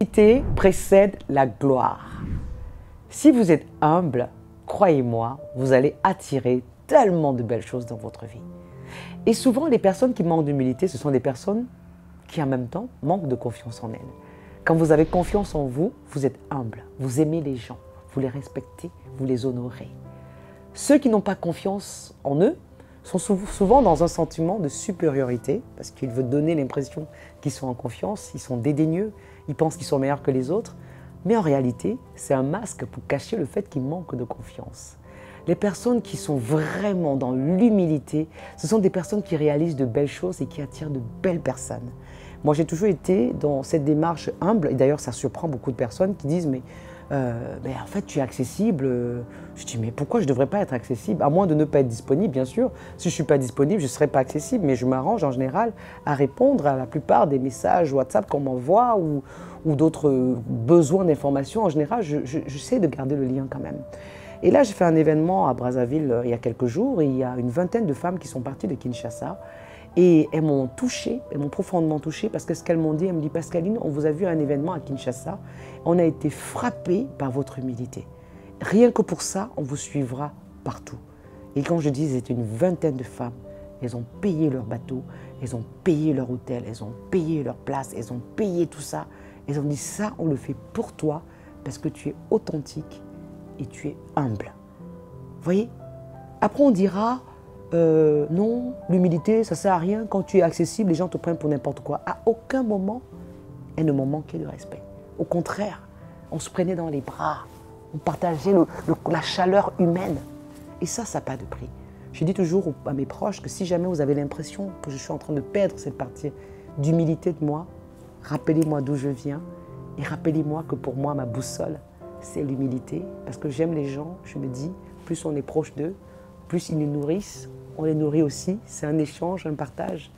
L'humilité précède la gloire. Si vous êtes humble, croyez-moi, vous allez attirer tellement de belles choses dans votre vie. Et souvent, les personnes qui manquent d'humilité, ce sont des personnes qui en même temps manquent de confiance en elles. Quand vous avez confiance en vous, vous êtes humble, vous aimez les gens, vous les respectez, vous les honorez. Ceux qui n'ont pas confiance en eux sont souvent dans un sentiment de supériorité parce qu'ils veulent donner l'impression qu'ils sont en confiance, ils sont dédaigneux, ils pensent qu'ils sont meilleurs que les autres. Mais en réalité, c'est un masque pour cacher le fait qu'ils manquent de confiance. Les personnes qui sont vraiment dans l'humilité, ce sont des personnes qui réalisent de belles choses et qui attirent de belles personnes. Moi, j'ai toujours été dans cette démarche humble, et d'ailleurs, ça surprend beaucoup de personnes qui disent « mais en fait, tu es accessible ». Je dis « mais pourquoi je ne devrais pas être accessible ?» À moins de ne pas être disponible, bien sûr. Si je ne suis pas disponible, je ne serai pas accessible, mais je m'arrange en général à répondre à la plupart des messages WhatsApp qu'on m'envoie ou d'autres besoins d'informations. En général, je sais de garder le lien quand même. Et là, j'ai fait un événement à Brazzaville il y a quelques jours et il y a une vingtaine de femmes qui sont parties de Kinshasa. Et elles m'ont touchée, elles m'ont profondément touchée parce que ce qu'elles m'ont dit, elles me disent « Pascaline, on vous a vu à un événement à Kinshasa, on a été frappés par votre humilité. Rien que pour ça, on vous suivra partout. » Et quand je dis c'était une vingtaine de femmes, elles ont payé leur bateau, elles ont payé leur hôtel, elles ont payé leur place, elles ont payé tout ça. Elles ont dit « ça, on le fait pour toi parce que tu es authentique et tu es humble. » Vous voyez? Après, on dira non, l'humilité, ça ne sert à rien. Quand tu es accessible, les gens te prennent pour n'importe quoi. À aucun moment, elles ne m'ont manqué de respect. Au contraire, on se prenait dans les bras, on partageait la chaleur humaine. Et ça n'a pas de prix. Je dis toujours à mes proches que si jamais vous avez l'impression que je suis en train de perdre cette partie d'humilité de moi, rappelez-moi d'où je viens et rappelez-moi que pour moi, ma boussole, c'est l'humilité. Parce que j'aime les gens, je me dis, plus on est proche d'eux, plus ils nous nourrissent, on les nourrit aussi. C'est un échange, un partage.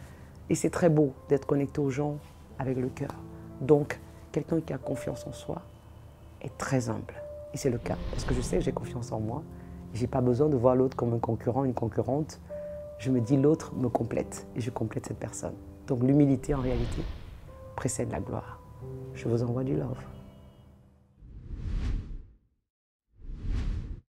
Et c'est très beau d'être connecté aux gens avec le cœur. Donc, quelqu'un qui a confiance en soi est très humble. Et c'est le cas, parce que je sais que j'ai confiance en moi. Je n'ai pas besoin de voir l'autre comme un concurrent, une concurrente. Je me dis l'autre me complète et je complète cette personne. Donc l'humilité en réalité précède la gloire. Je vous envoie du love.